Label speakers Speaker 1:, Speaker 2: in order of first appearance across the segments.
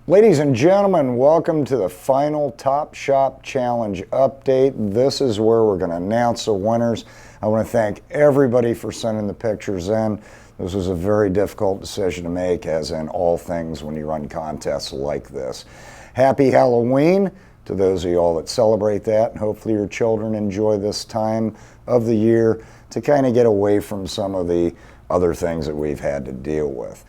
Speaker 1: Ladies and gentlemen, welcome to the final Top Shop Challenge update. This is where we're going to announce the winners. I want to thank everybody for sending the pictures in. This was a very difficult decision to make, as in all things when you run contests like this. Happy Halloween to those of y'all that celebrate that, and hopefully your children enjoy this time of the year to kind of get away from some of the other things that we've had to deal with.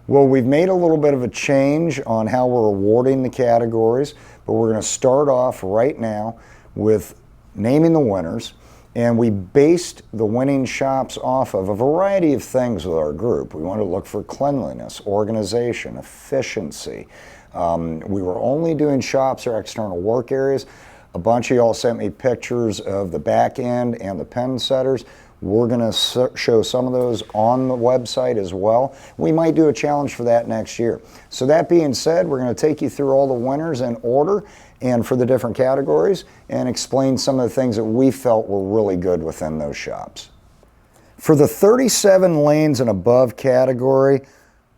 Speaker 1: Well, we've made a little bit of a change on how we're awarding the categories, but we're going to start off right now with naming the winners, and we based the winning shops off of a variety of things with our group. We want to look for cleanliness, organization, efficiency. We were only doing shops or external work areas. A bunch of y'all sent me pictures of the back end and the pen setters. We're going to show some of those on the website as well. We might do a challenge for that next year. So that being said, we're going to take you through all the winners in order and for the different categories and explain some of the things that we felt were really good within those shops. For the 37 lanes and above category,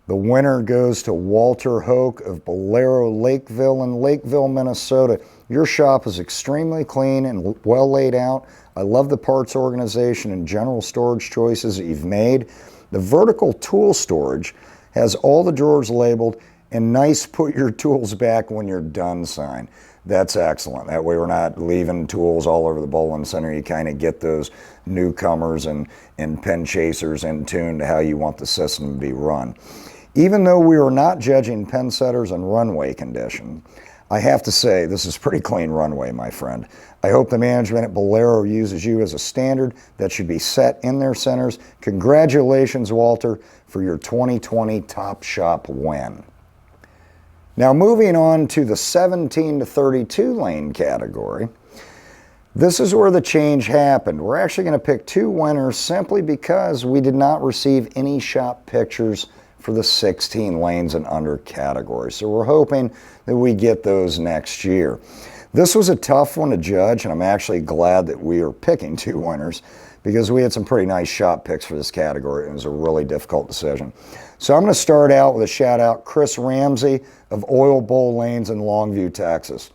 Speaker 1: the winner goes to Walter Hoke of Bolero Lakeville in Lakeville, Minnesota. Your shop is extremely clean and well laid out. I love the parts organization and general storage choices that you've made. The vertical tool storage has all the drawers labeled and nice put your tools back when you're done sign. That's excellent. That way we're not leaving tools all over the bowling center. You kind of get those newcomers and pen chasers in tune to how you want the system to be run. Even though we are not judging pen setters and runway condition, I have to say this is pretty clean runway, my friend. I hope the management at Bolero uses you as a standard that should be set in their centers. Congratulations, Walter, for your 2020 Top Shop win. Now moving on to the 17 to 32 lane category. This is where the change happened. We're actually going to pick two winners simply because we did not receive any shop pictures for the 16 lanes and under category. So we're hoping that we get those next year. This was a tough one to judge, and I'm actually glad that we are picking two winners because we had some pretty nice shop picks for this category, and it was a really difficult decision. So I'm going to start out with a shout out Chris Ramsey of Oil Bowl Lanes in Longview, Texas.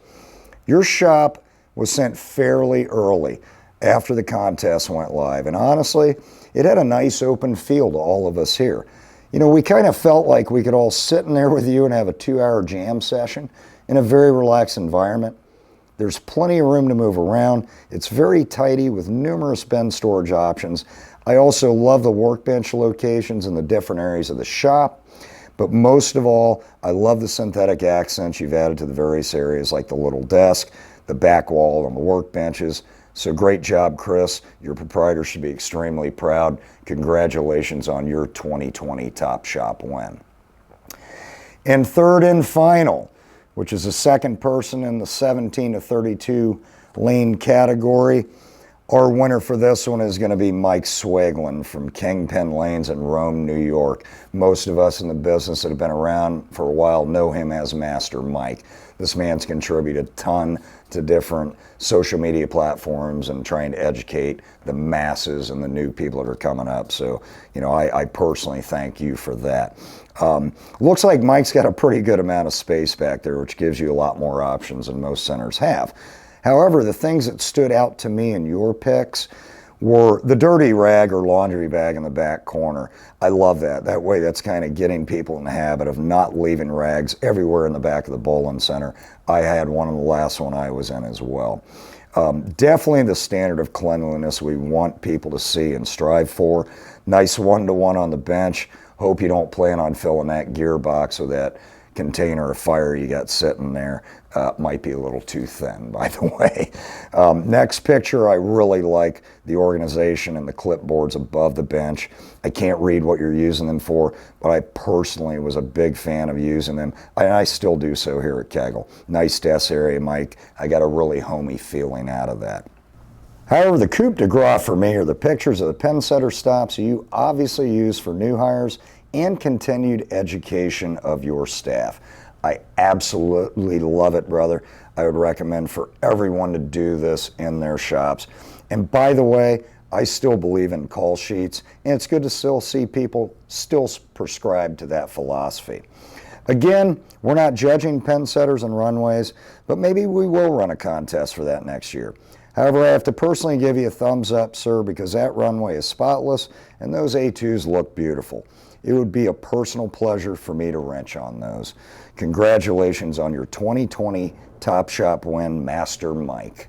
Speaker 1: Your shop was sent fairly early after the contest went live, and honestly, it had a nice open feel to all of us here. You know, we kind of felt like we could all sit in there with you and have a 2-hour jam session in a very relaxed environment. There's plenty of room to move around. It's very tidy with numerous bin storage options. I also love the workbench locations in the different areas of the shop. But most of all, I love the synthetic accents you've added to the various areas like the little desk, the back wall, and the workbenches. So great job, Chris. Your proprietor should be extremely proud. Congratulations on your 2020 Top Shop win. And third and final, which is the second person in the 17 to 32 lane category. Our winner for this one is going to be Mike Swaglin from Kingpin Lanes in Rome, New York. Most of us in the business that have been around for a while know him as Master Mike. This man's contributed a ton to different social media platforms and trying to educate the masses and the new people that are coming up. So, you know, I personally thank you for that. Looks like Mike's got a pretty good amount of space back there, which gives you a lot more options than most centers have. However, the things that stood out to me in your picks were the dirty rag or laundry bag in the back corner. I love that. That way, that's kind of getting people in the habit of not leaving rags everywhere in the back of the bowling center. I had one in the last one I was in as well. Definitely the standard of cleanliness we want people to see and strive for. Nice one-to-one on the bench. Hope you don't plan on filling that gearbox with that container of fire you got sitting there. Might be a little too thin, by the way. Next picture, I really like the organization and the clipboards above the bench. I can't read what you're using them for, but I personally was a big fan of using them. I still do so here at Kegel. Nice desk area, Mike. I got a really homey feeling out of that. However, the coup de grace for me are the pictures of the pen setter stops you obviously use for new hires and continued education of your staff. I absolutely love it, brother. I would recommend for everyone to do this in their shops. And by the way, I still believe in call sheets, and it's good to still see people still prescribe to that philosophy. Again, we're not judging pen setters and runways, but maybe we will run a contest for that next year. However, I have to personally give you a thumbs up, sir, because that runway is spotless and those A2s look beautiful. It would be a personal pleasure for me to wrench on those. Congratulations on your 2020 Top Shop win, Master Mike.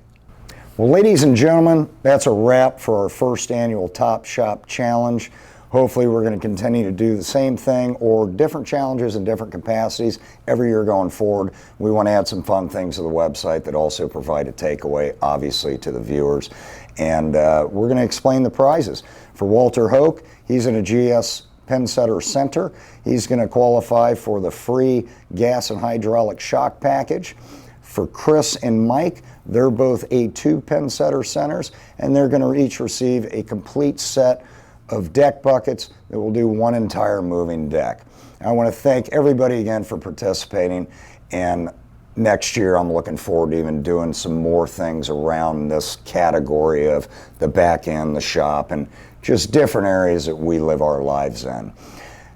Speaker 1: Well, ladies and gentlemen, that's a wrap for our first annual Top Shop Challenge. Hopefully we're going to continue to do the same thing or different challenges in different capacities every year going forward. We want to add some fun things to the website that also provide a takeaway, obviously, to the viewers. And we're going to explain the prizes. For Walter Hoke, he's in a GS Pen Setter Center. He's going to qualify for the free gas and hydraulic shock package. For Chris and Mike, they're both A2 Pen Setter Centers, and they're going to each receive a complete set of deck buckets that will do one entire moving deck. I want to thank everybody again for participating, and next year I'm looking forward to even doing some more things around this category of the back end, the shop, and just different areas that we live our lives in.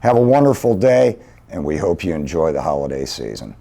Speaker 1: Have a wonderful day, and we hope you enjoy the holiday season.